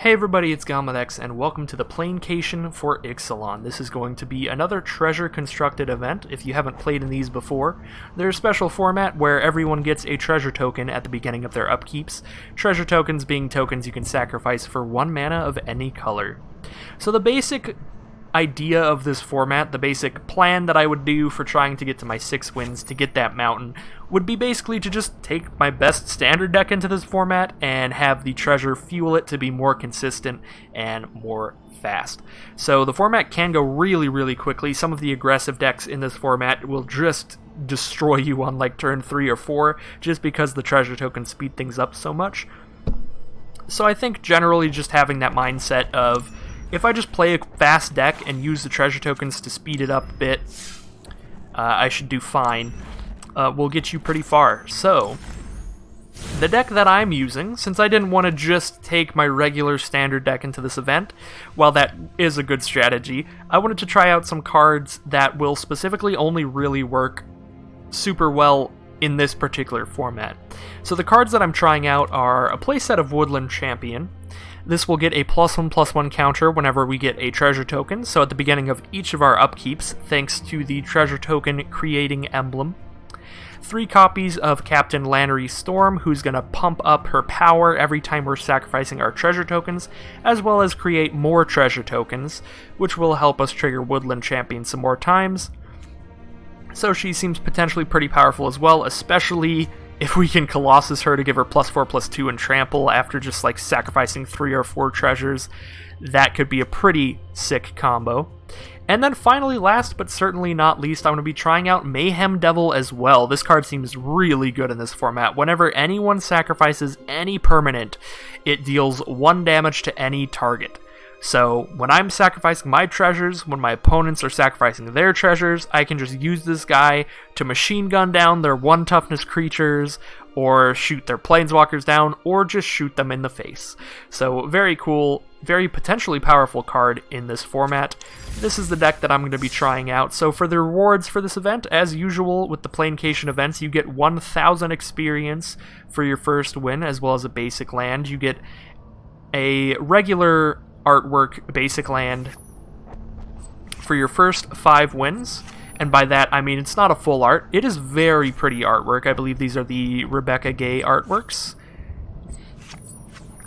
Hey everybody, it's GonWithX, and welcome to the Planecation for Ixalan. This is going to be another treasure constructed event. If you haven't played in these before, they're a special format where everyone gets a treasure token at the beginning of their upkeeps. Treasure tokens being tokens you can sacrifice for 1 mana of any color. So the basic idea of this format, the basic plan that I would do for trying to get to my 6 wins to get that mountain, would be basically to just take my best standard deck into this format and have the treasure fuel it to be more consistent and more fast. So the format can go really quickly. Some of the aggressive decks in this format will just destroy you on like turn 3 or 4 just because the treasure tokens speed things up so much. So I think generally just having that mindset of if I just play a fast deck and use the treasure tokens to speed it up a bit, I should do fine. Will get you pretty far. So, the deck that I'm using, since I didn't want to just take my regular standard deck into this event, while that is a good strategy, I wanted to try out some cards that will specifically only really work super well in this particular format. So the cards that I'm trying out are a playset of Woodland Champion. This will get a +1/+1 counter whenever we get a treasure token, so at the beginning of each of our upkeeps, thanks to the treasure token creating emblem. 3 copies of Captain Lannery Storm, who's going to pump up her power every time we're sacrificing our treasure tokens, as well as create more treasure tokens, which will help us trigger Woodland Champion some more times. So she seems potentially pretty powerful as well, especially if we can Colossus her to give her +4/+2 and trample after just like sacrificing 3 or 4 treasures. That could be a pretty sick combo. And then finally, last but certainly not least, I'm going to be trying out Mayhem Devil as well. This card seems really good in this format. Whenever anyone sacrifices any permanent, it deals 1 damage to any target. So when I'm sacrificing my treasures, when my opponents are sacrificing their treasures, I can just use this guy to machine gun down their 1 toughness creatures, or shoot their planeswalkers down, or just shoot them in the face. So very cool, very potentially powerful card in this format. This is the deck that I'm going to be trying out. So for the rewards for this event, as usual with the Planecation events, you get 1,000 experience for your first win, as well as a basic land. You get a regular artwork basic land for your first 5 wins, and by that I mean it's not a full art. It is very pretty artwork. I believe these are the Rebecca Gay artworks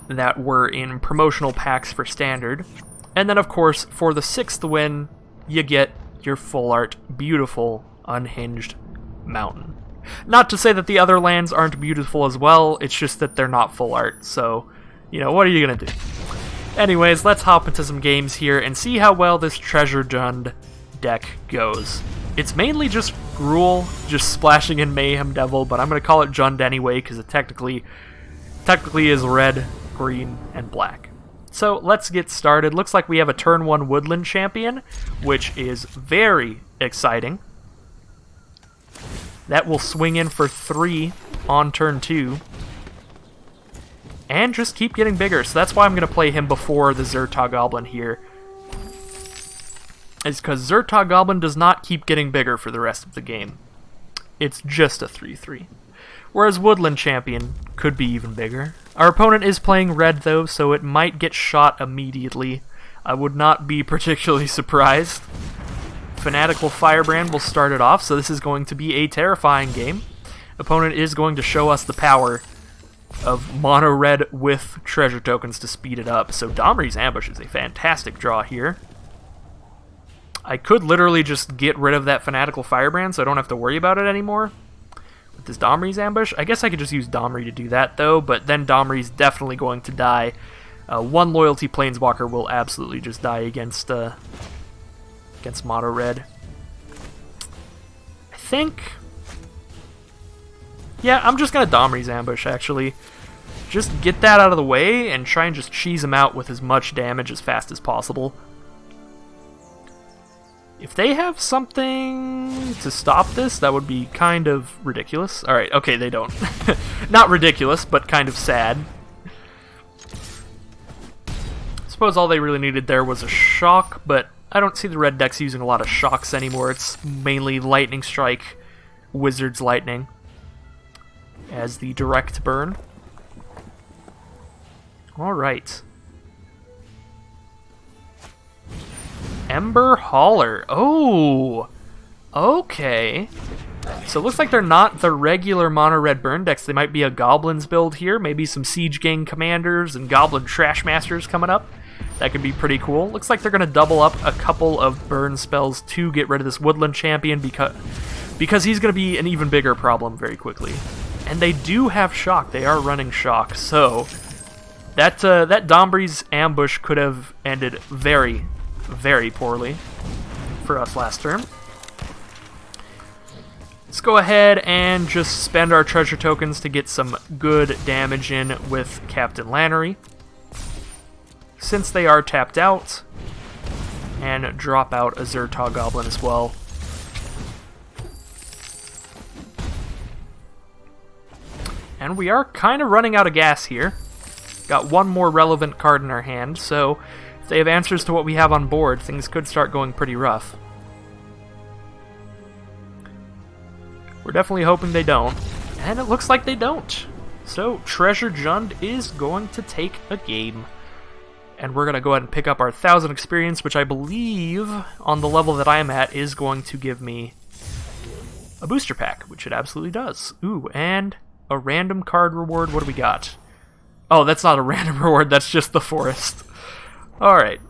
that were in promotional packs for standard. And then of course for the 6th win you get your full art beautiful unhinged mountain. Not to say that the other lands aren't beautiful as well, it's just that they're not full art, so you know, what are you gonna do? Anyways, let's hop into some games here and see how well this Treasure Jund deck goes. It's mainly just Gruul, just splashing in Mayhem Devil, but I'm going to call it Jund anyway because it technically is red, green, and black. So let's get started. Looks like we have a turn 1 Woodland Champion, which is very exciting. That will swing in for 3 on turn 2. And just keep getting bigger, so that's why I'm going to play him before the Zhur-Taa Goblin here. It's because Zhur-Taa Goblin does not keep getting bigger for the rest of the game. It's just a 3/3. Whereas Woodland Champion could be even bigger. Our opponent is playing red though, so it might get shot immediately. I would not be particularly surprised. Fanatical Firebrand will start it off, so this is going to be a terrifying game. Opponent is going to show us the power of mono red with treasure tokens to speed it up. So Domri's Ambush is a fantastic draw here. I could literally just get rid of that Fanatical Firebrand so I don't have to worry about it anymore with this Domri's Ambush. I guess I could just use Domri to do that though, but then Domri's definitely going to die. 1 Loyalty Planeswalker will absolutely just die against mono red. I think... yeah, I'm just going to Domri's Ambush, actually. Just get that out of the way and try and just cheese him out with as much damage as fast as possible. If they have something to stop this, that would be kind of ridiculous. Alright, okay, they don't. Not ridiculous, but kind of sad. I suppose all they really needed there was a shock, but I don't see the red decks using a lot of shocks anymore. It's mainly Lightning Strike, Wizard's Lightning as the direct burn. Alright. Ember Hauler. Oh, okay. So it looks like they're not the regular mono red burn decks. They might be a Goblins build here. Maybe some Siege Gang Commanders and Goblin Trash Masters coming up. That could be pretty cool. Looks like they're going to double up a couple of burn spells to get rid of this Woodland Champion because he's going to be an even bigger problem very quickly. And they do have Shock. They are running Shock. So that Dombri's ambush could have ended very, very poorly for us last turn. Let's go ahead and just spend our treasure tokens to get some good damage in with Captain Lannery, since they are tapped out, and drop out a Zhur-Taa Goblin as well. And we are kind of running out of gas here. Got one more relevant card in our hand, so if they have answers to what we have on board, things could start going pretty rough. We're definitely hoping they don't, and it looks like they don't. So Treasure Jund is going to take a game. And we're going to go ahead and pick up our 1,000 experience, which I believe, on the level that I am at, is going to give me a booster pack, which it absolutely does. Ooh, and a random card reward. What do we got? Oh, that's not a random reward, that's just the forest. Alright,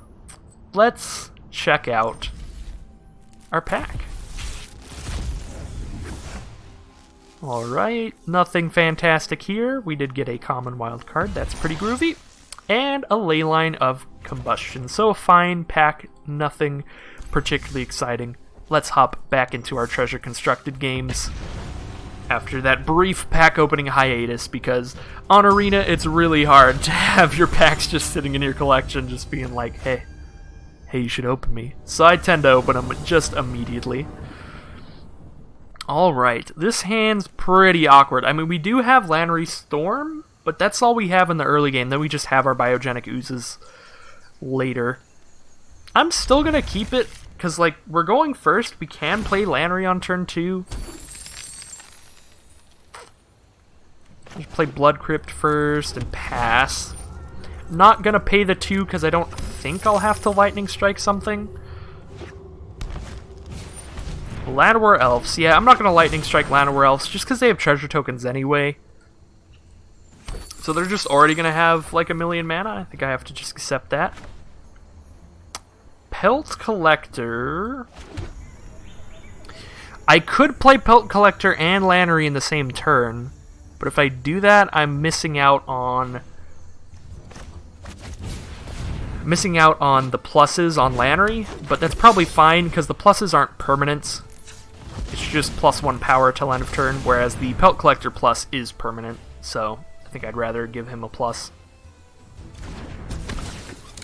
let's check out our pack. Alright, nothing fantastic here. We did get a common wild card, that's pretty groovy. And a Leyline of Combustion. So a fine pack, nothing particularly exciting. Let's hop back into our treasure constructed games after that brief pack opening hiatus, because on Arena it's really hard to have your packs just sitting in your collection just being like, hey, you should open me. So I tend to open them just immediately. Alright, this hand's pretty awkward. I mean, we do have Lannery Storm, but that's all we have in the early game. Then we just have our Biogenic Oozes later. I'm still going to keep it, because, like, we're going first. We can play Lannery on turn 2. Just play Blood Crypt first and pass. Not going to pay the 2, because I don't think I'll have to Lightning Strike something. Llanowar Elves. Yeah, I'm not going to Lightning Strike Llanowar Elves, just because they have treasure tokens anyway. So they're just already going to have like 1,000,000 mana. I think I have to just accept that. Pelt Collector. I could play Pelt Collector and Lannery in the same turn, but if I do that, I'm missing out on the pluses on Lannery, but that's probably fine because the pluses aren't permanent. It's just +1 power till end of turn, whereas the Pelt Collector plus is permanent, so I think I'd rather give him a plus.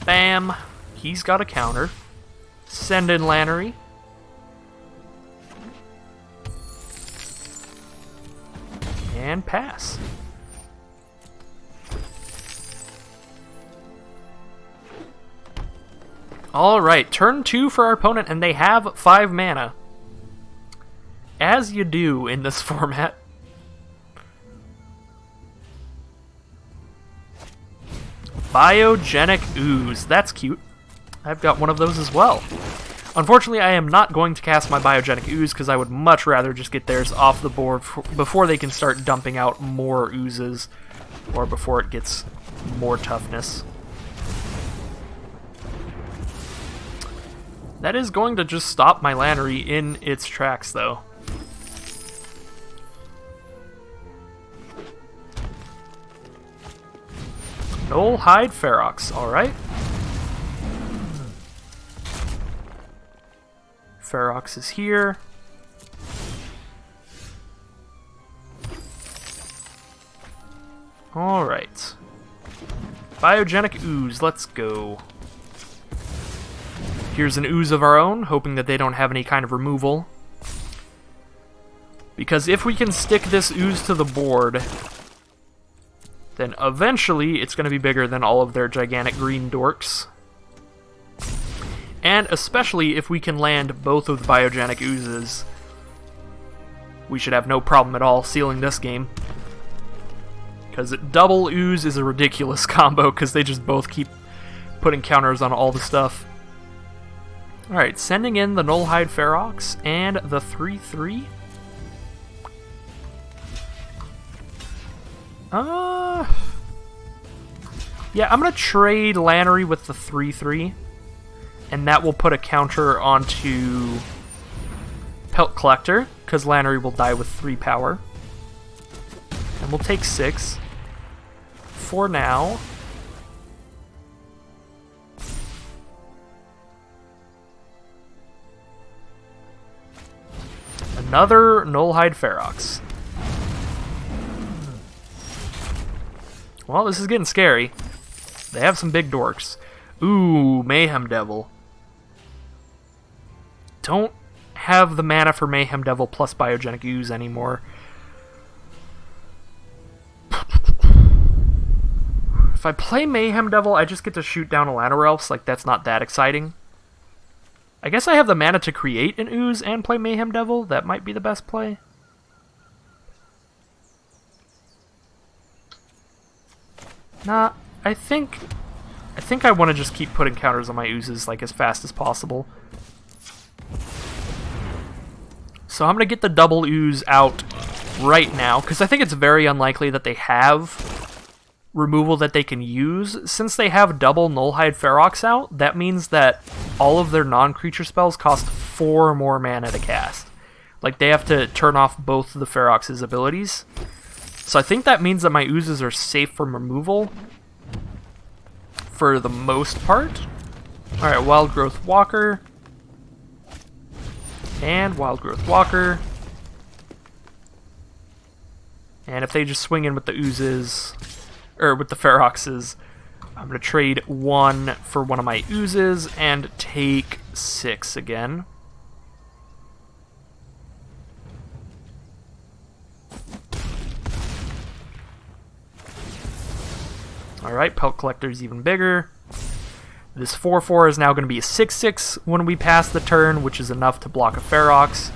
Bam! He's got a counter. Send in Lannery. And pass. Alright, turn 2 for our opponent, and they have 5 mana. As you do in this format. Biogenic Ooze. That's cute. I've got one of those as well. Unfortunately, I am not going to cast my Biogenic Ooze because I would much rather just get theirs off the board before they can start dumping out more oozes, or before it gets more toughness. That is going to just stop my Lannery in its tracks, though. Null Hide Ferox, alright. Ferox is here. Alright. Biogenic Ooze, let's go. Here's an Ooze of our own, hoping that they don't have any kind of removal. Because if we can stick this Ooze to the board, then eventually it's going to be bigger than all of their gigantic green dorks. And especially if we can land both of the Biogenic Oozes, we should have no problem at all sealing this game. Because double Ooze is a ridiculous combo, because they just both keep putting counters on all the stuff. Alright, sending in the Nullhide Ferox and the 3/3. Yeah, I'm gonna trade Lannery with the 3/3, and that will put a counter onto Pelt Collector, because Lannery will die with 3 power. And we'll take 6 for now. Another Nullhide Ferox. Well, this is getting scary. They have some big dorks. Ooh, Mayhem Devil. Don't have the mana for Mayhem Devil plus Biogenic Ooze anymore. If I play Mayhem Devil, I just get to shoot down a Lannery Elves. Like, that's not that exciting. I guess I have the mana to create an Ooze and play Mayhem Devil. That might be the best play. Nah, I think I want to just keep putting counters on my Oozes like as fast as possible. So I'm going to get the double Ooze out right now, because I think it's very unlikely that they have removal that they can use. Since they have double Nullhide Ferox out, that means that all of their non-creature spells cost 4 more mana to cast. Like, they have to turn off both of the Ferox's abilities. So I think that means that my Oozes are safe from removal for the most part. Alright, Wild Growth Walker. And Wild Growth Walker. And if they just swing in with the Oozes, or with the Feroxes, I'm going to trade 1 for one of my Oozes and take 6 again. Alright, Pelt Collector is even bigger. This 4/4 is now going to be a 6/6 when we pass the turn, which is enough to block a Ferox.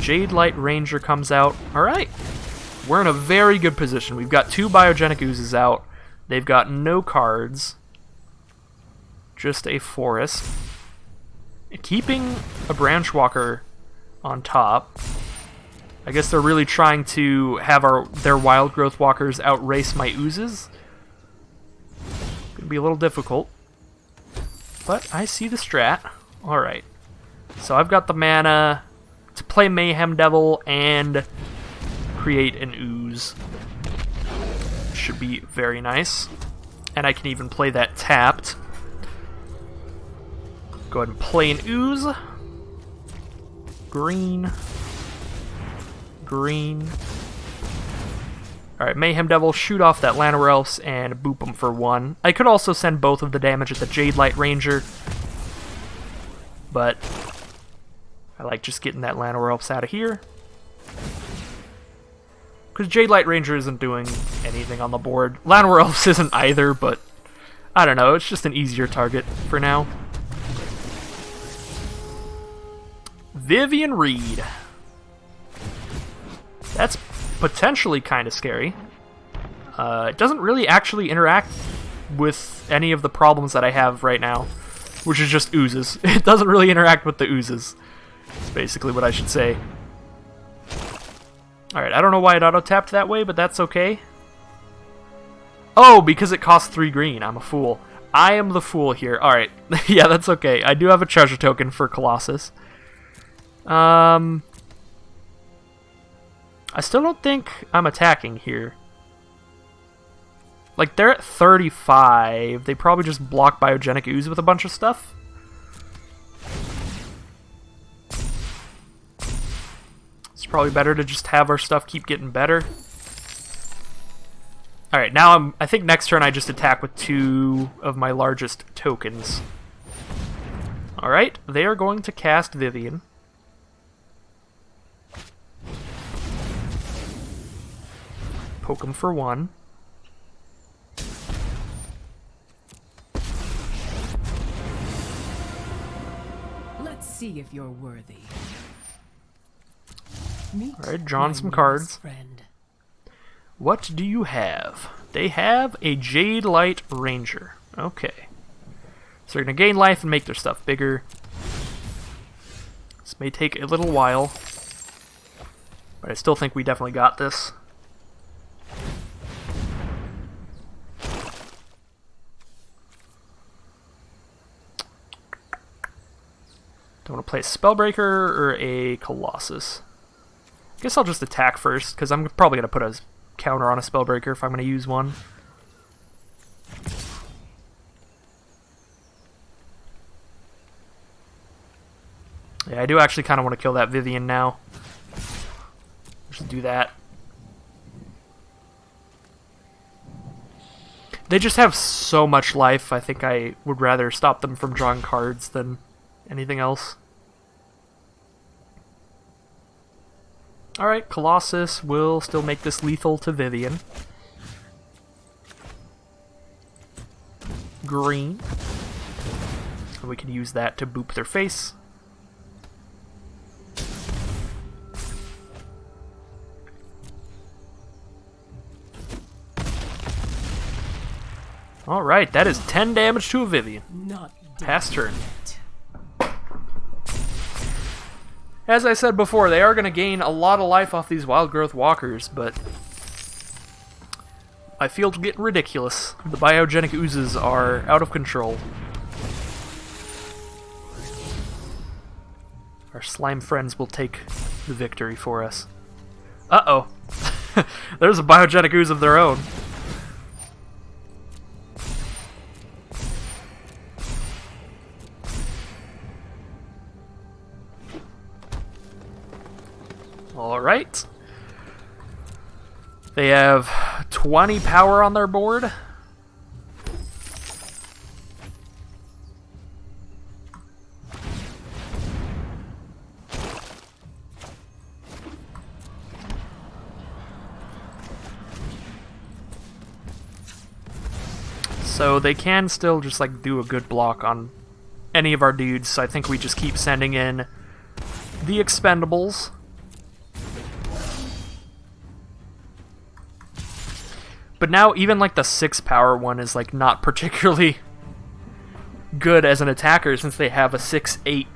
Jade Light Ranger comes out. Alright, we're in a very good position. We've got 2 Biogenic Oozes out. They've got no cards. Just a forest. Keeping a Branch Walker on top. I guess they're really trying to have their Wild Growth Walkers outrace my Oozes. Gonna be a little difficult. But I see the strat. Alright. So I've got the mana to play Mayhem Devil and create an Ooze. Should be very nice. And I can even play that tapped. Go ahead and play an Ooze. Green. Green. Alright, Mayhem Devil, shoot off that Lannery Elves and boop them for 1. I could also send both of the damage at the Jade Light Ranger, but I like just getting that Lannery Elves out of here. Because Jade Light Ranger isn't doing anything on the board. Lannery Elves isn't either, but I don't know, it's just an easier target for now. Vivian Reed. That's potentially kind of scary. It doesn't really actually interact with any of the problems that I have right now, which is just Oozes. It doesn't really interact with the Oozes. That's basically what I should say. Alright, I don't know why it auto-tapped that way, but that's okay. Oh, because it costs 3 green. I'm a fool. I am the fool here. Alright, yeah, that's okay. I do have a treasure token for Colossus. I still don't think I'm attacking here. Like, they're at 35. They probably just block Biogenic Ooze with a bunch of stuff. It's probably better to just have our stuff keep getting better. Alright, now I think next turn I just attack with 2 of my largest tokens. Alright, they are going to cast Vivian. Poke him for 1. Let's see if you're worthy. Alright, drawing some cards. Friend. What do you have? They have a Jade Light Ranger. Okay. So they're going to gain life and make their stuff bigger. This may take a little while, but I still think we definitely got this. Do I want to play a Spellbreaker or a Colossus? I guess I'll just attack first, because I'm probably going to put a counter on a Spellbreaker if I'm going to use one. Yeah, I do actually kind of want to kill that Vivian now. Just do that. They just have so much life, I think I would rather stop them from drawing cards than anything else. Alright, Colossus will still make this lethal to Vivian. Green. And we can use that to boop their face. Alright, that is 10 damage to a Vivian. Pass turn. As I said before, they are going to gain a lot of life off these wild growth walkers, but I feel it's getting ridiculous. The biogenic oozes are out of control. Our slime friends will take the victory for us. Uh-oh. There's a biogenic ooze of their own. Alright. They have 20 power on their board. So they can still just like do a good block on any of our dudes, so I think we just keep sending in the expendables. But now even like the 6 power one is like not particularly good as an attacker since they have a 6/8.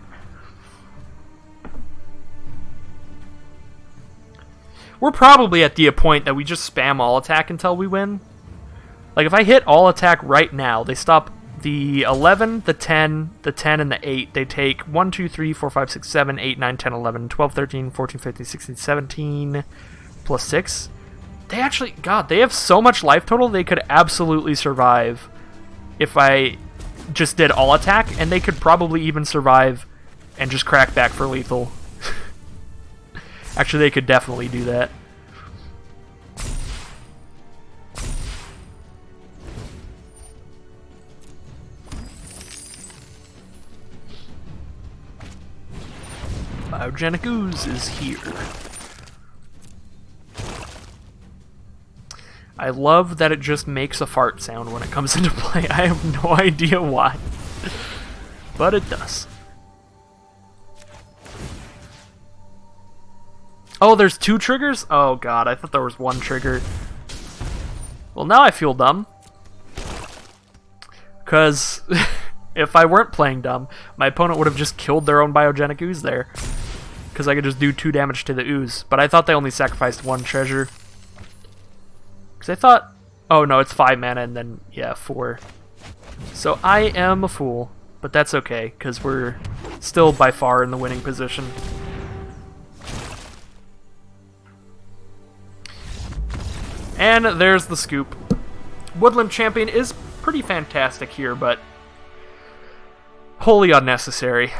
We're probably at the point that we just spam all attack until we win. Like if I hit all attack right now, they stop the 11, the 10, and the 8. They take 1, 2, 3, 4, 5, 6, 7, 8, 9, 10, 11, 12, 13, 14, 15, 16, 17, plus 6. They actually, God, they have so much life total, they could absolutely survive if I just did all attack, and they could probably even survive and just crack back for lethal. Actually, they could definitely do that. Biogenic Ooze is here. I love that it just makes a fart sound when it comes into play. I have no idea why. But it does. Oh, there's 2 triggers? Oh god, I thought there was 1 trigger. Well, now I feel dumb. Because if I weren't playing dumb, my opponent would have just killed their own biogenic ooze there. Because I could just do 2 damage to the ooze. But I thought they only sacrificed 1 treasure. Because I thought, oh no, it's 5 mana and then, yeah, 4. So I am a fool, but that's okay, because we're still by far in the winning position. And there's the scoop. Woodland Champion is pretty fantastic here, but wholly unnecessary.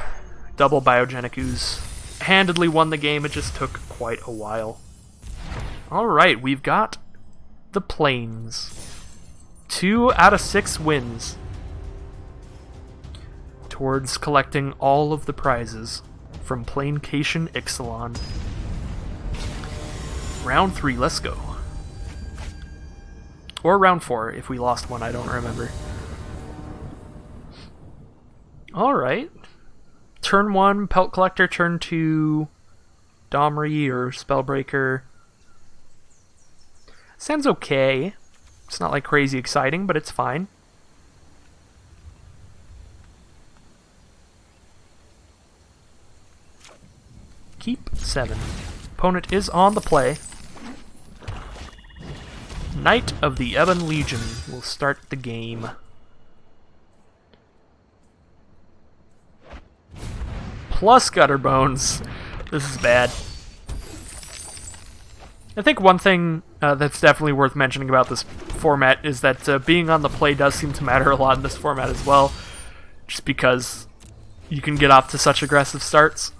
Double biogenic ooze. Handedly won the game, it just took quite a while. Alright, we've got the Plains. 2 out of 6 wins towards collecting all of the prizes from Plaincation Ixalan. Round 3, let's go. Or round 4, if we lost one, I don't remember. Alright. Turn 1, Pelt Collector. Turn 2, Domri or Spellbreaker. Sounds okay. It's not like crazy exciting, but it's fine. Keep 7. Opponent is on the play. Knight of the Ebon Legion will start the game. Plus Gutter Bones. This is bad. I think one thing that's definitely worth mentioning about this format is that being on the play does seem to matter a lot in this format as well. Just because you can get off to such aggressive starts.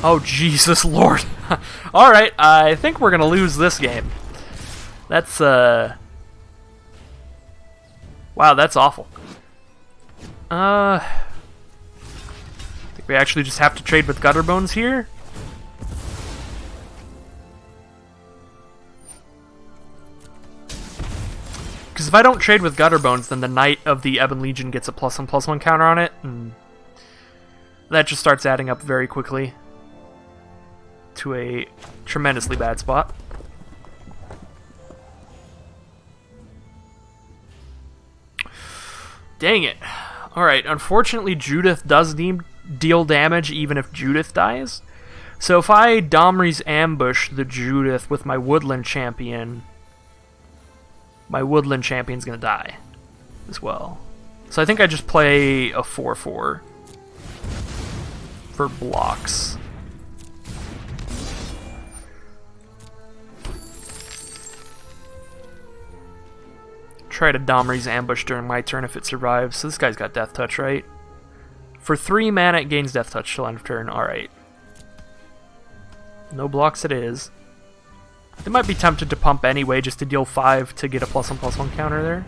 Oh, Jesus Lord. Alright, I think we're gonna lose this game. That's, wow, that's awful. I think we actually just have to trade with Gutter Bones here. Because if I don't trade with Gutter Bones, then the Knight of the Ebon Legion gets a +1/+1 counter on it, and that just starts adding up very quickly to a tremendously bad spot. Dang it. Alright, unfortunately Judith does deal damage even if Judith dies. So if I Domri's ambush the Judith with my Woodland Champion, my Woodland Champion's gonna die as well. So I think I just play a 4/4 for blocks. Try to Domri's ambush during my turn if it survives. So this guy's got Death Touch, right? For 3 mana, it gains Death Touch till end of turn. Alright. No blocks it is. They might be tempted to pump anyway just to deal 5 to get a +1/+1 counter there.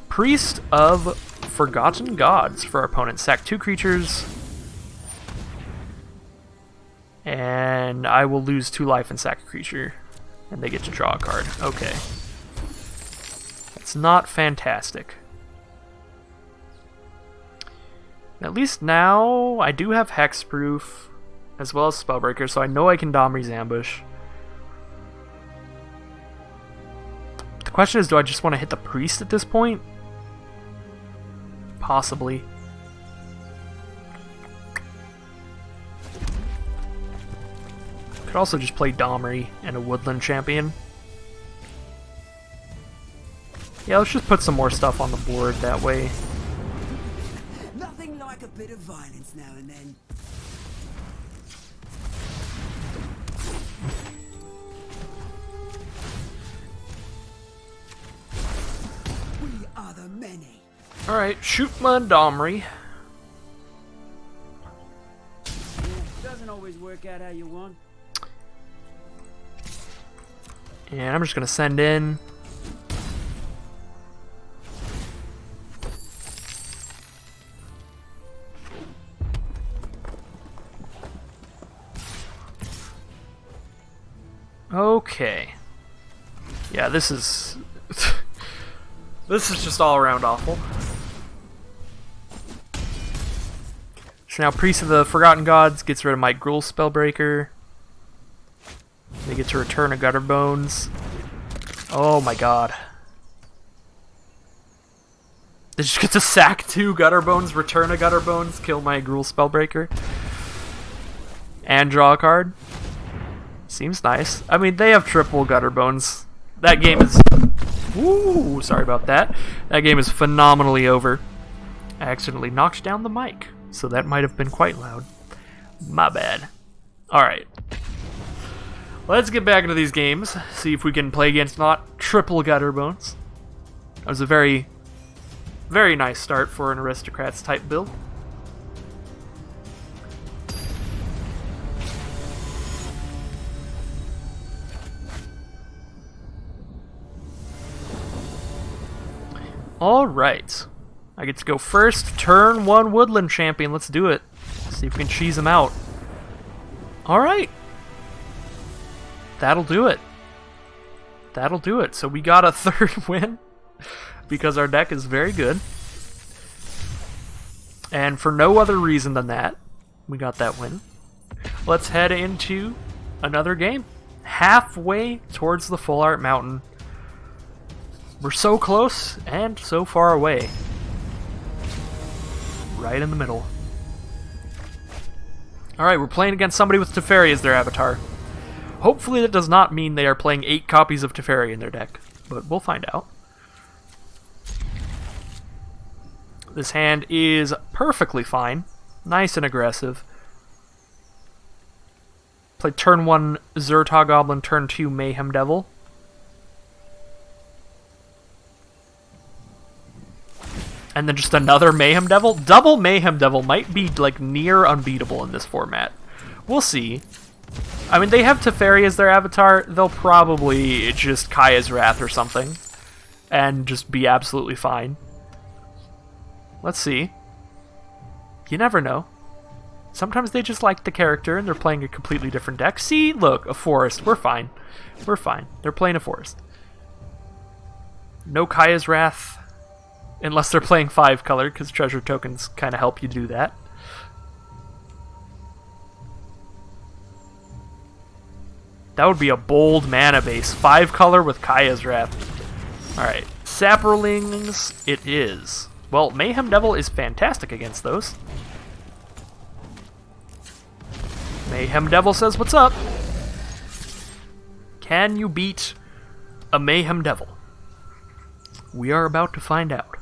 Priest of Forgotten Gods for our opponent. Sack 2 creatures. And I will lose 2 life and sack a creature. And they get to draw a card. Okay. It's not fantastic. At least now I do have hexproof as well as Spellbreaker, so I know I can Domri's ambush. The question is, do I just want to hit the priest at this point? Possibly. Could also just play Domri and a Woodland Champion. Yeah, let's just put some more stuff on the board that way. Nothing like a bit of violence now and then. We are the many. Alright, shoot my Domri. Doesn't always work out how you want. And I'm just gonna send in. Okay. Yeah, this is this is just all around awful. So now Priest of the Forgotten Gods gets rid of my Gruul Spellbreaker. They get to return a Gutter Bones. Oh my god. They just get to sack 2 Gutter Bones, return a Gutter Bones, kill my Gruul Spellbreaker, and draw a card. Seems nice. I mean, they have triple Gutter Bones. That game is... Ooh, sorry about that. That game is phenomenally over. I accidentally knocked down the mic, so that might have been quite loud. My bad. Alright. Let's get back into these games, see if we can play against not triple Gutter Bones. That was a very, very nice start for an Aristocrats type build. Alright. I get to go first. Turn 1 Woodland Champion. Let's do it. See if we can cheese him out. Alright. That'll do it. That'll do it. So we got a 3rd win because our deck is very good. And for no other reason than that, we got that win. Let's head into another game. Halfway towards the Full Art Mountain. We're so close and so far away. Right in the middle. Alright, we're playing against somebody with Teferi as their avatar. Hopefully that does not mean they are playing 8 copies of Teferi in their deck, but we'll find out. This hand is perfectly fine. Nice and aggressive. Play turn 1 Zhur-Taa Goblin, turn 2 Mayhem Devil. And then just another Mayhem Devil. Double Mayhem Devil might be like near unbeatable in this format. We'll see. I mean, they have Teferi as their avatar. They'll probably just Kaya's Wrath or something. And just be absolutely fine. Let's see. You never know. Sometimes they just like the character and they're playing a completely different deck. See, look, a forest. We're fine. We're fine. They're playing a forest. No Kaya's Wrath. Unless they're playing 5 color, because treasure tokens kind of help you do that. That would be a bold mana base. 5 color with Kaya's Wrath. Alright. Saprolings it is. Well, Mayhem Devil is fantastic against those. Mayhem Devil says, what's up? Can you beat a Mayhem Devil? We are about to find out.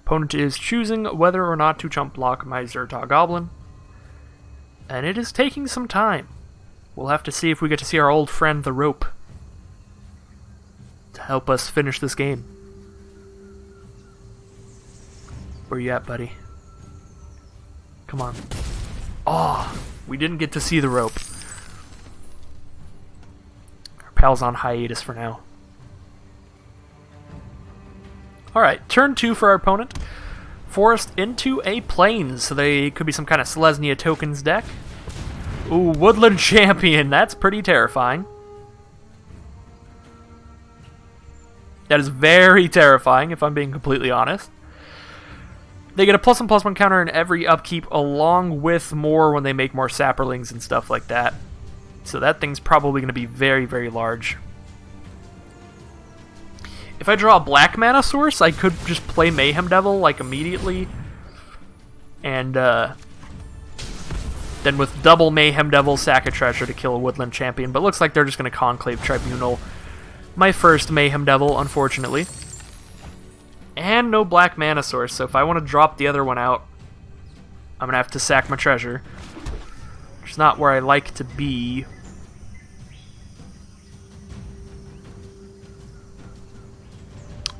Opponent is choosing whether or not to chump block my Zhur-Taa Goblin. And it is taking some time. We'll have to see if we get to see our old friend the Rope to help us finish this game. Where you at, buddy? Come on. Oh, we didn't get to see the Rope. Our pal's on hiatus for now. Alright, turn 2 for our opponent. Forest into a Plains, so they could be some kind of Selesnya tokens deck. Ooh, Woodland Champion, that's pretty terrifying. That is very terrifying, if I'm being completely honest. They get a +1/+1 counter in every upkeep, along with more when they make more Saprolings and stuff like that. So that thing's probably going to be very, very large. If I draw a black mana source, I could just play Mayhem Devil, like, immediately. And, then with double Mayhem Devil, sack a treasure to kill a Woodland Champion. But it looks like they're just going to Conclave Tribunal my first Mayhem Devil, unfortunately. And no black mana source, so if I want to drop the other one out, I'm going to have to sack my treasure. Which is not where I like to be.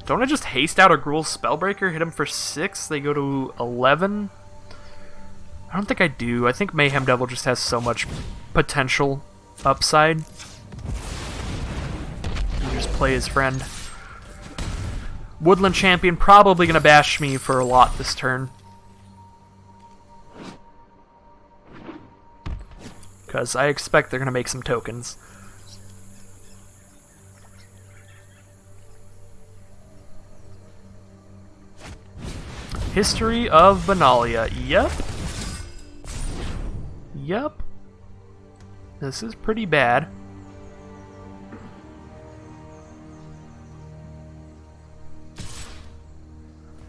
Don't I just haste out a Gruul Spellbreaker, hit him for 6, they go to 11? I don't think I do. I think Mayhem Devil just has so much potential upside. You just play his friend. Woodland Champion probably going to bash me for a lot this turn. Because I expect they're going to make some tokens. History of Benalia. Yep. Yep. This is pretty bad.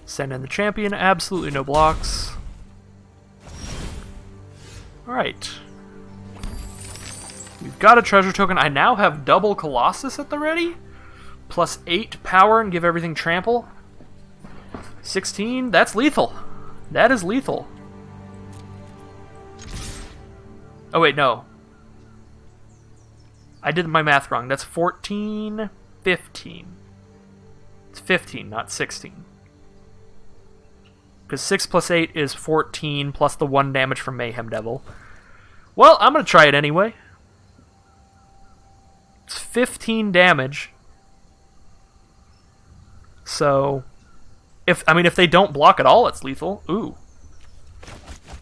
Send in the champion. Absolutely no blocks. Alright. We've got a treasure token. I now have double Colossus at the ready. Plus 8 power and give everything trample. 16, that's lethal. That is lethal. Oh wait, no. I did my math wrong. That's 14, 15. It's 15, not 16. Because 6 plus 8 is 14, plus the 1 damage from Mayhem Devil. Well, I'm going to try it anyway. It's 15 damage. So... if they don't block at all, it's lethal. Ooh.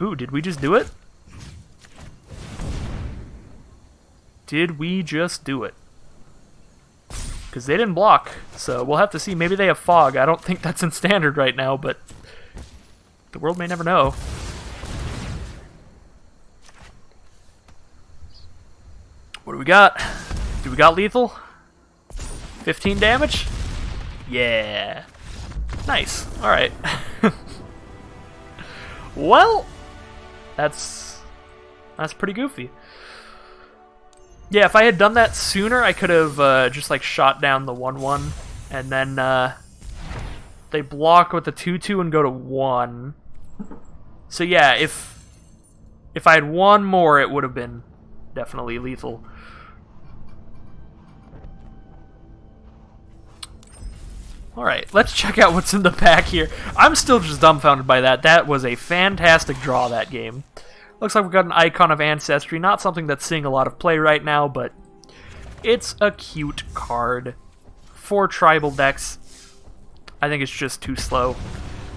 Ooh, did we just do it? Did we just do it? Because they didn't block, so we'll have to see. Maybe they have fog. I don't think that's in standard right now, but the world may never know. What What do we got? Do we got lethal? 15 damage? Yeah. Nice. Alright. Well, that's pretty goofy. Yeah, if I had done that sooner, I could have just like shot down the 1/1, and then they block with the 2/2 and go to 1. So yeah, if I had one more, it would have been definitely lethal. Alright, let's check out what's in the pack here. I'm still just dumbfounded by that. That was a fantastic draw, that game. Looks like we've got an Icon of Ancestry. Not something that's seeing a lot of play right now, but it's a cute card. For tribal decks, I think it's just too slow.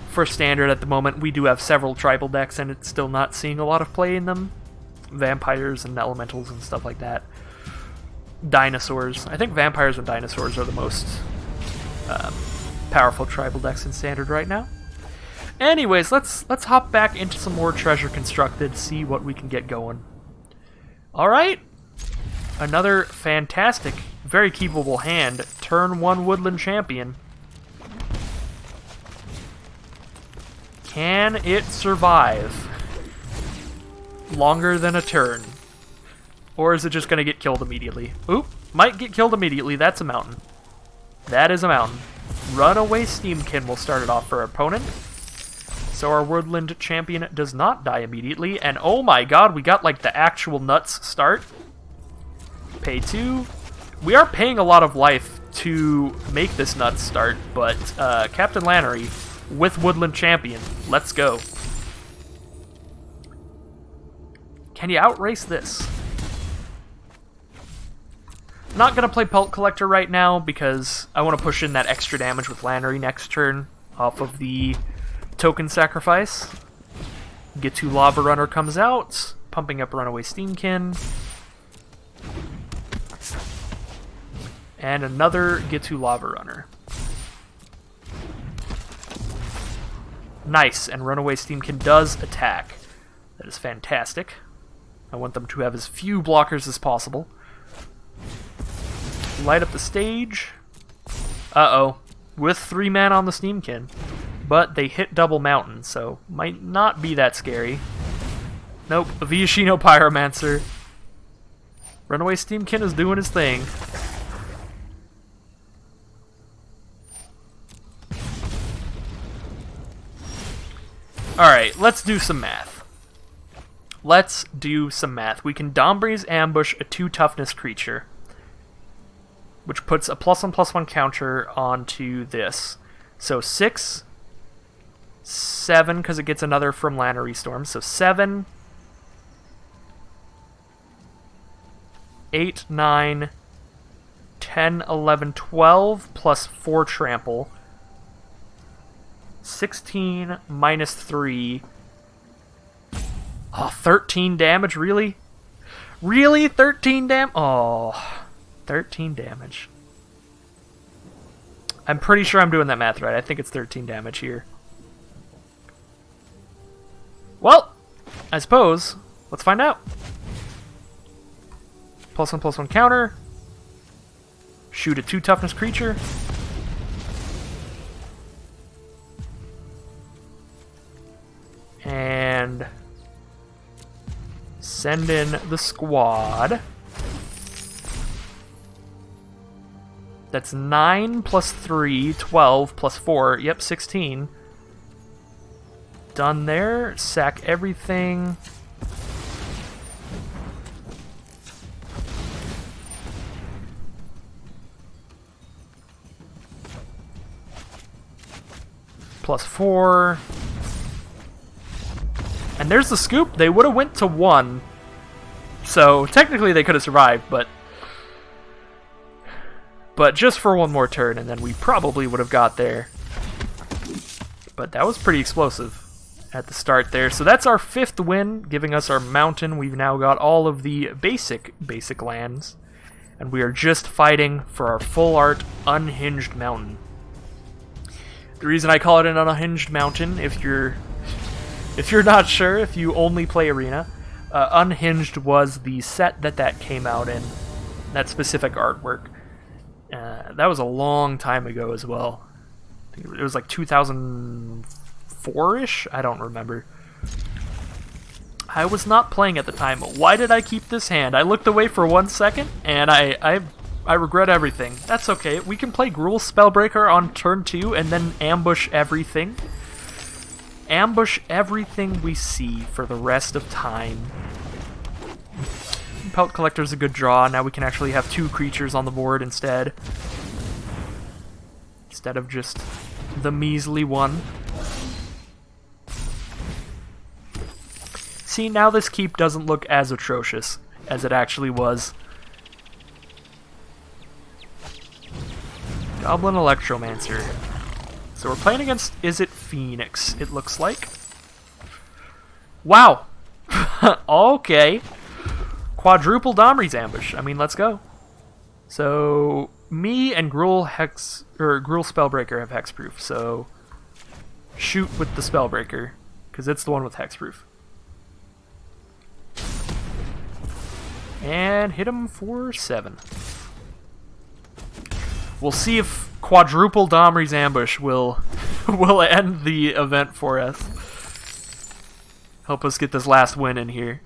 For standard at the moment, we do have several tribal decks, and it's still not seeing a lot of play in them. Vampires and elementals and stuff like that. Dinosaurs. I think vampires and dinosaurs are the most powerful tribal decks in standard right now. Anyways, let's hop back into some more treasure constructed, see what we can get going. Alright, another fantastic, very keepable hand. Turn 1 Woodland Champion. Can it survive longer than a turn? Or is it just going to get killed immediately? Oop, might get killed immediately. That's a mountain. That is a mountain. Runaway Steamkin will start it off for our opponent. So our Woodland Champion does not die immediately. And oh my god, we got like the actual nuts start. Pay 2. We are paying a lot of life to make this nuts start, but Captain Lannery with Woodland Champion. Let's go. Can you outrace this? Not going to play Pelt Collector right now because I want to push in that extra damage with Lannery next turn off of the token sacrifice. Get to Lava Runner comes out, pumping up Runaway Steamkin. And another Get to Lava Runner. Nice, and Runaway Steamkin does attack. That is fantastic. I want them to have as few blockers as possible. Light up the stage. Uh-oh. With 3 mana on the Steamkin. But they hit double mountain, so might not be that scary. Nope, a Viashino Pyromancer. Runaway Steamkin is doing his thing. Alright, let's do some math. Let's do some math. We can Domri's Ambush a 2 toughness creature, which puts a +1/+1 counter onto this. So 6, 7, because it gets another from Lannery Storm. So 7, 8, 9, 10, 11, 12, plus 4 trample. 16 minus 3. Oh, 13 damage, really? Really? 13 damage? Oh, 13 damage. I'm pretty sure I'm doing that math right. I think it's 13 damage here. Well, I suppose. Let's find out. +1/+1 counter. Shoot a 2 toughness creature. And send in the squad. That's 9 plus 3, 12 plus 4. Yep, 16. Done there. Sack everything. Plus 4. And there's the scoop. They would have went to 1. So technically they could have survived, but just for one more turn, and then we probably would have got there. But that was pretty explosive at the start there. So that's our 5th win, giving us our mountain. We've now got all of the basic lands, and we are just fighting for our full art unhinged mountain. The reason I call it an unhinged mountain, if you're not sure, if you only play Arena, Unhinged was the set that came out in. that specific artwork. That was a long time ago as well. I think it was like 2004-ish? I don't remember. I was not playing at the time. Why did I keep this hand? I looked away for 1 second, and I regret everything. That's okay. We can play Gruul Spellbreaker on turn 2 and then ambush everything. Ambush everything we see for the rest of time. Pelt Collector is a good draw. Now we can actually have 2 creatures on the board instead. Instead of just the measly one. See, now this keep doesn't look as atrocious as it actually was. Goblin Electromancer. So we're playing against, is it Phoenix, it looks like. Wow! Okay. Quadruple Domri's Ambush. I mean, let's go. So, me and Gruul Spellbreaker have hexproof, so shoot with the Spellbreaker, because it's the one with hexproof. And hit him for 7. We'll see if quadruple Domri's Ambush will end the event for us. Help us get this last win in here.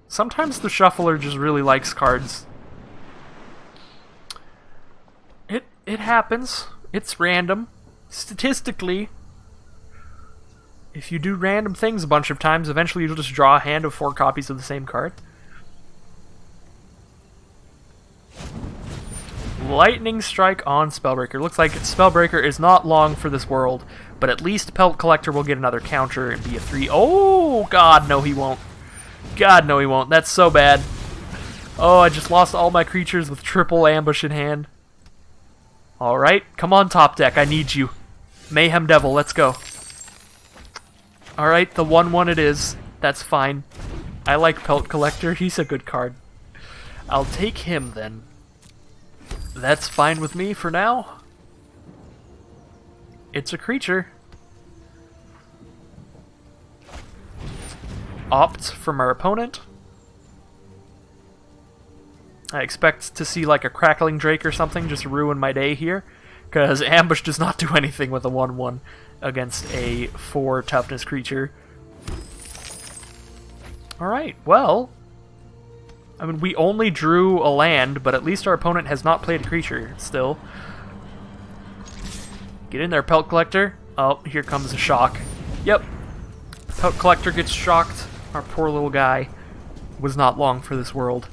Sometimes the shuffler just really likes cards. It happens. It's random. Statistically, if you do random things a bunch of times, eventually you'll just draw a hand of 4 copies of the same card. Lightning Strike on Spellbreaker. Looks like Spellbreaker is not long for this world, but at least Pelt Collector will get another counter and be a 3. Oh, God, no he won't. God, no he won't. That's so bad. Oh, I just lost all my creatures with triple ambush in hand. Alright, come on top deck, I need you. Mayhem Devil, let's go. Alright, the 1/1 it is. That's fine. I like Pelt Collector, he's a good card. I'll take him then. That's fine with me for now. It's a creature. Opt from our opponent. I expect to see like a Crackling Drake or something just ruin my day here, because Ambush does not do anything with a 1/1 against a 4 toughness creature. Alright, well, I mean, we only drew a land, but at least our opponent has not played a creature still. Get in there, Pelt Collector. Oh, here comes a shock. Yep. Pelt Collector gets shocked. Our poor little guy was not long for this world.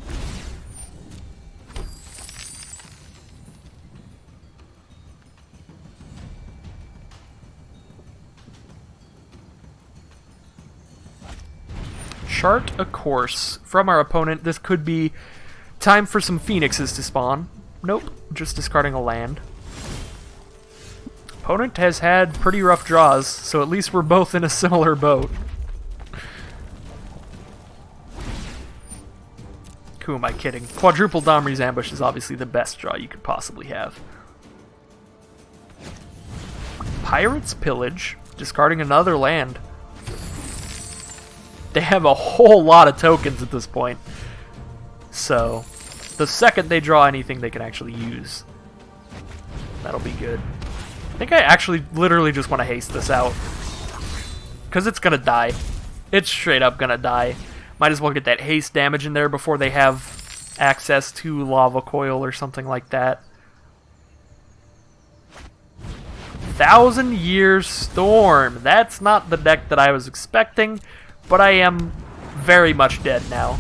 Chart a course from our opponent. This could be time for some phoenixes to spawn. Nope, just discarding a land. Opponent has had pretty rough draws, so at least we're both in a similar boat. Who am I kidding? Quadruple Domri's Ambush is obviously the best draw you could possibly have. Pirate's Pillage, discarding another land. They have a whole lot of tokens at this point. So, the second they draw anything they can actually use, that'll be good. I think I actually literally just want to haste this out, because it's going to die. It's straight up going to die. Might as well get that haste damage in there before they have access to Lava Coil or something like that. 1,000 Year Storm. That's not the deck that I was expecting, but I am very much dead now.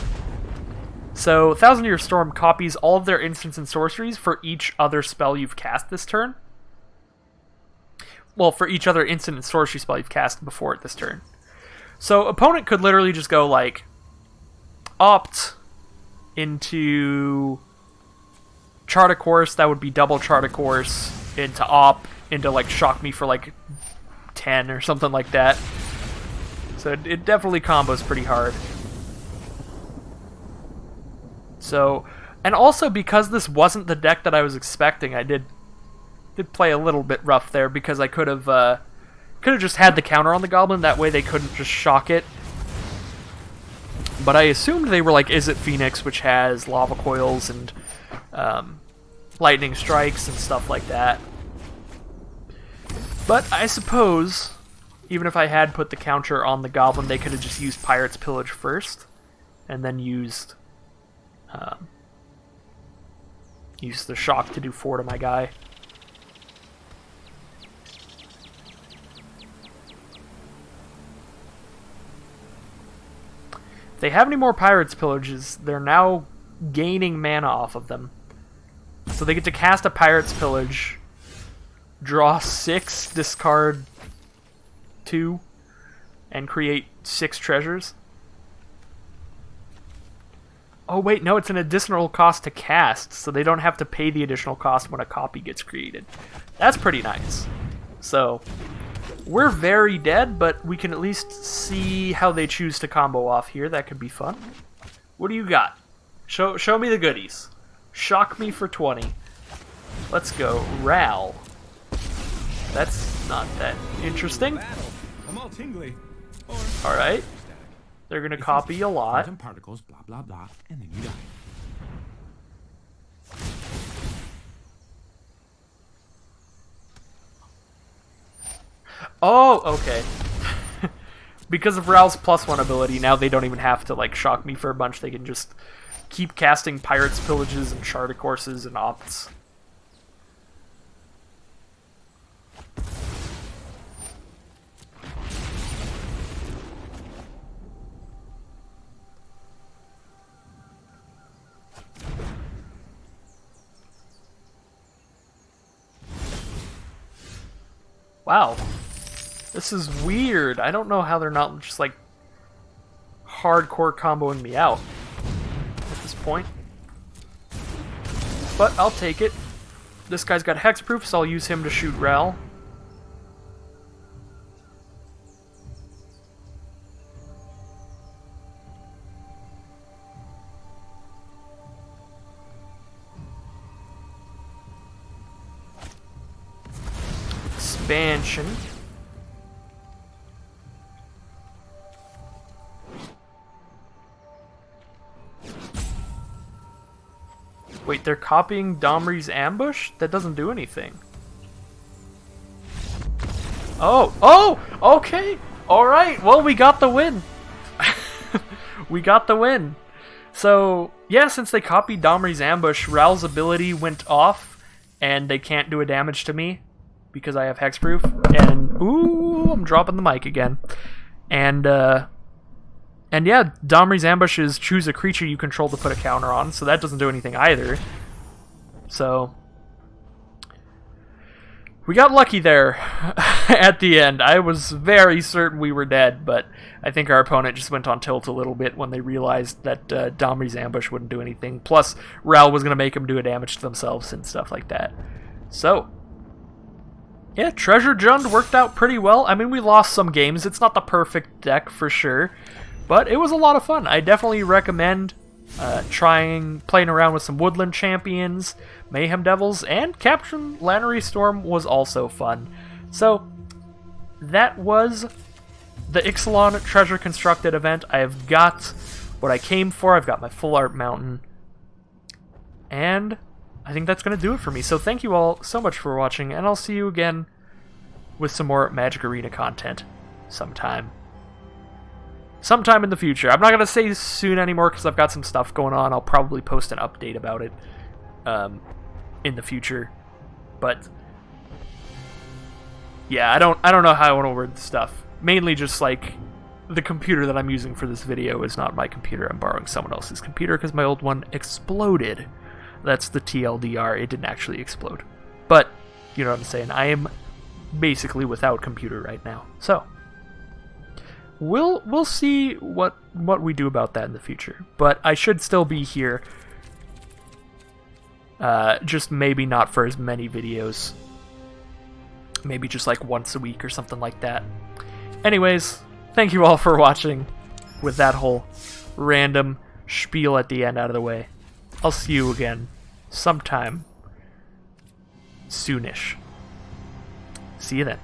So, 1,000 Year Storm copies all of their instants and sorceries for each other spell you've cast this turn. Well, for each other instant and sorcery spell you've cast before it this turn. So, opponent could literally just go, like, opt into Chart a Course, that would be double Chart a Course, into opt, into, like, shock me for, like, 10 or something like that. So it definitely combos pretty hard. So, and also because this wasn't the deck that I was expecting, I did play a little bit rough there, because I could have just had the counter on the Goblin, that way they couldn't just shock it. But I assumed they were like Izzet Phoenix, which has lava coils and lightning strikes and stuff like that. But I suppose, even if I had put the counter on the Goblin, they could have just used Pirate's Pillage first, and then used the Shock to do 4 to my guy. If they have any more Pirate's Pillages, they're now gaining mana off of them. So they get to cast a Pirate's Pillage, draw 6, discard 2, and create 6 treasures. Oh wait, no, it's an additional cost to cast, so they don't have to pay the additional cost when a copy gets created. That's pretty nice. So, we're very dead, but we can at least see how they choose to combo off here. That could be fun. What do you got? Show me the goodies. Shock me for 20. Let's go. Ral. That's not that interesting. I'm all tingly. Alright. They're going to copy a lot. Quantum particles, blah, blah, blah, and then you die. Oh, okay. Because of Ral's +1 ability, now they don't even have to like shock me for a bunch. They can just keep casting Pirate's Pillages and Shard of Courses and Opts. Wow. This is weird. I don't know how they're not just like hardcore comboing me out at this point. But I'll take it. This guy's got hexproof, so I'll use him to shoot Ral. Expansion. Wait, they're copying Domri's ambush? That doesn't do anything. Oh, okay. All right. Well, we got the win. We got the win. So, yeah, since they copied Domri's ambush, Ral's ability went off, and they can't do a damage to me because I have hexproof. And ooh, I'm dropping the mic again. And yeah, Domri's ambush is choose a creature you control to put a counter on, so that doesn't do anything either. So we got lucky there at the end. I was very certain we were dead, but I think our opponent just went on tilt a little bit when they realized that Domri's ambush wouldn't do anything. Plus, Ral was going to make them do a damage to themselves and stuff like that. So yeah, Treasure Jund worked out pretty well. I mean, we lost some games. It's not the perfect deck for sure, but it was a lot of fun. I definitely recommend playing around with some Woodland Champions, Mayhem Devils, and capturing Lannery Storm was also fun. So, that was the Ixalan Treasure Constructed event. I have got what I came for. I've got my full art mountain. And I think that's going to do it for me. So thank you all so much for watching, and I'll see you again with some more Magic Arena content sometime in the future. I'm not going to say soon anymore because I've got some stuff going on. I'll probably post an update about it in the future. But yeah, I don't know how I want to word the stuff. Mainly just like the computer that I'm using for this video is not my computer. I'm borrowing someone else's computer because my old one exploded. That's the TLDR. It didn't actually explode. But you know what I'm saying. I am basically without computer right now. So we'll see what we do about that in the future. But I should still be here. Just maybe not for as many videos. Maybe just like once a week or something like that. Anyways, thank you all for watching with that whole random spiel at the end out of the way. I'll see you again sometime soonish. See you then.